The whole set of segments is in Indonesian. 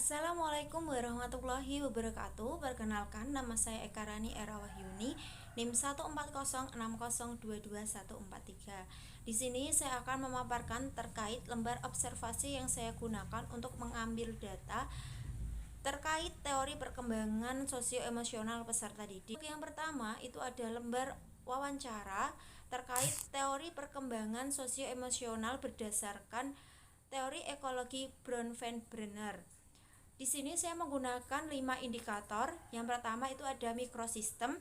Assalamualaikum warahmatullahi wabarakatuh. Perkenalkan, nama saya Eka Rani Era Wahyuni, NIM 14060222143. Di sini saya akan memaparkan terkait lembar observasi yang saya gunakan untuk mengambil data terkait teori perkembangan sosioemosional peserta didik. Yang pertama itu ada lembar wawancara terkait teori perkembangan sosioemosional berdasarkan teori ekologi Bronfenbrenner. Di sini saya menggunakan 5 indikator. Yang pertama itu ada mikrosistem.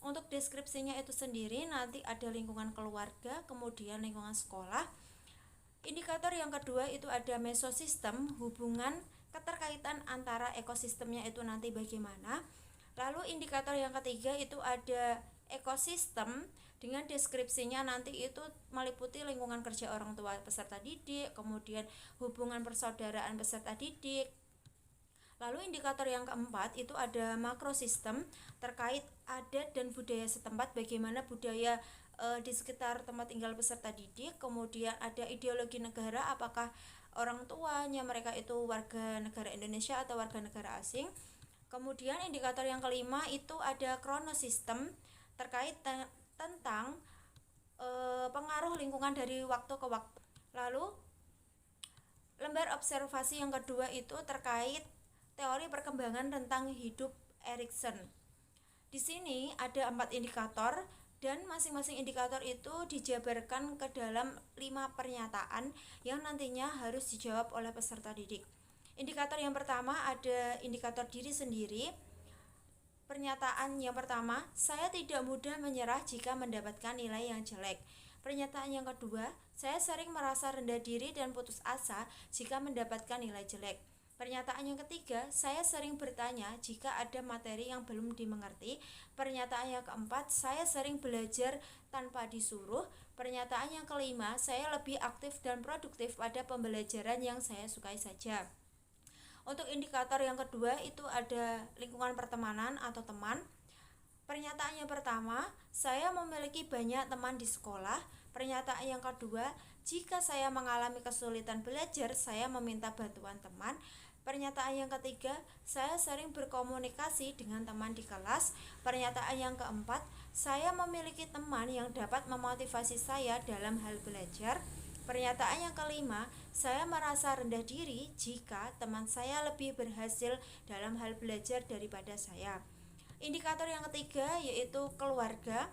Untuk deskripsinya itu sendiri nanti ada lingkungan keluarga, kemudian lingkungan sekolah. Indikator yang kedua itu ada mesosistem, hubungan keterkaitan antara ekosistemnya itu nanti bagaimana. Lalu indikator yang ketiga itu ada ekosistem dengan deskripsinya nanti itu meliputi lingkungan kerja orang tua peserta didik, kemudian hubungan persaudaraan peserta didik. Lalu indikator yang keempat itu ada makrosistem terkait adat dan budaya setempat, bagaimana budaya di sekitar tempat tinggal peserta didik. Kemudian ada ideologi negara, apakah orang tuanya mereka itu warga negara Indonesia atau warga negara asing. Kemudian indikator yang kelima itu ada kronosistem terkait tentang pengaruh lingkungan dari waktu ke waktu. Lalu lembar observasi yang kedua itu terkait teori perkembangan rentang hidup Erikson. Di sini ada 4 indikator dan masing-masing indikator itu dijabarkan ke dalam 5 pernyataan yang nantinya harus dijawab oleh peserta didik. Indikator yang pertama ada indikator diri sendiri. Pernyataan yang pertama, saya tidak mudah menyerah jika mendapatkan nilai yang jelek. Pernyataan yang kedua, saya sering merasa rendah diri dan putus asa jika mendapatkan nilai jelek. Pernyataan yang ketiga, saya sering bertanya jika ada materi yang belum dimengerti. Pernyataan yang keempat, saya sering belajar tanpa disuruh. Pernyataan yang kelima, saya lebih aktif dan produktif pada pembelajaran yang saya sukai saja. Untuk indikator yang kedua itu ada lingkungan pertemanan atau teman. Pernyataan yang pertama, saya memiliki banyak teman di sekolah. Pernyataan yang kedua, jika saya mengalami kesulitan belajar, saya meminta bantuan teman. Pernyataan yang ketiga, saya sering berkomunikasi dengan teman di kelas. Pernyataan yang keempat, saya memiliki teman yang dapat memotivasi saya dalam hal belajar. Pernyataan yang kelima, saya merasa rendah diri jika teman saya lebih berhasil dalam hal belajar daripada saya. Indikator yang ketiga yaitu keluarga.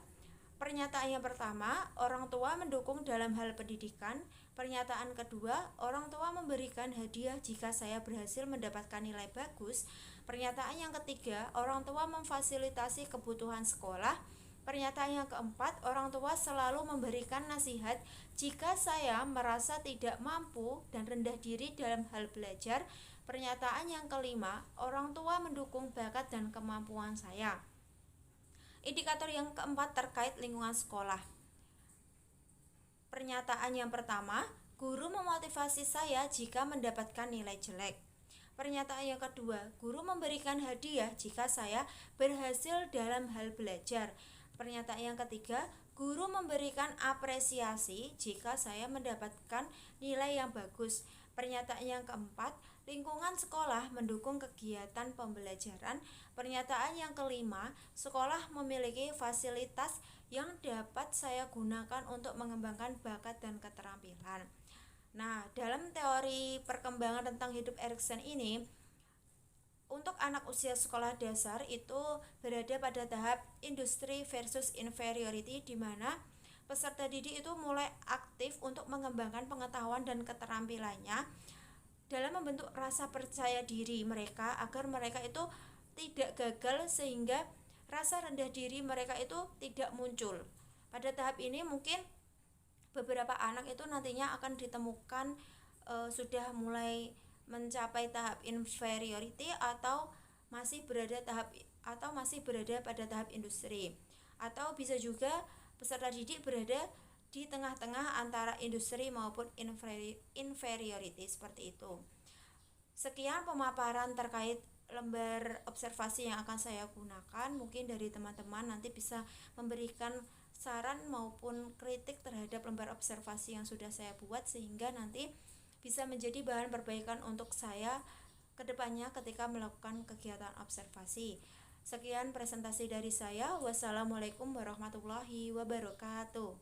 Pernyataan yang pertama, orang tua mendukung dalam hal pendidikan. Pernyataan kedua, orang tua memberikan hadiah jika saya berhasil mendapatkan nilai bagus. Pernyataan yang ketiga, orang tua memfasilitasi kebutuhan sekolah. Pernyataan yang keempat, orang tua selalu memberikan nasihat jika saya merasa tidak mampu dan rendah diri dalam hal belajar. Pernyataan yang kelima, orang tua mendukung bakat dan kemampuan saya. Indikator yang keempat terkait lingkungan sekolah. Pernyataan yang pertama, guru memotivasi saya jika mendapatkan nilai jelek. Pernyataan yang kedua, guru memberikan hadiah jika saya berhasil dalam hal belajar. Pernyataan yang ketiga, guru memberikan apresiasi jika saya mendapatkan nilai yang bagus. Pernyataan yang keempat, lingkungan sekolah mendukung kegiatan pembelajaran. Pernyataan yang kelima, sekolah memiliki fasilitas yang dapat saya gunakan untuk mengembangkan bakat dan keterampilan. Nah, dalam teori perkembangan tentang hidup Erikson ini, untuk anak usia sekolah dasar itu berada pada tahap industri versus inferiority, di mana peserta didik itu mulai aktif untuk mengembangkan pengetahuan dan keterampilannya dalam membentuk rasa percaya diri mereka agar mereka itu tidak gagal, sehingga rasa rendah diri mereka itu tidak muncul. Pada tahap ini mungkin beberapa anak itu nantinya akan ditemukan sudah mulai mencapai tahap inferiority atau masih berada pada tahap industri, atau bisa juga peserta didik berada di tengah-tengah antara industri maupun inferiority seperti itu. Sekian pemaparan terkait lembar observasi yang akan saya gunakan. Mungkin dari teman-teman nanti bisa memberikan saran maupun kritik terhadap lembar observasi yang sudah saya buat, sehingga nanti bisa menjadi bahan perbaikan untuk saya kedepannya ketika melakukan kegiatan observasi. Sekian presentasi dari saya. Wassalamualaikum warahmatullahi wabarakatuh.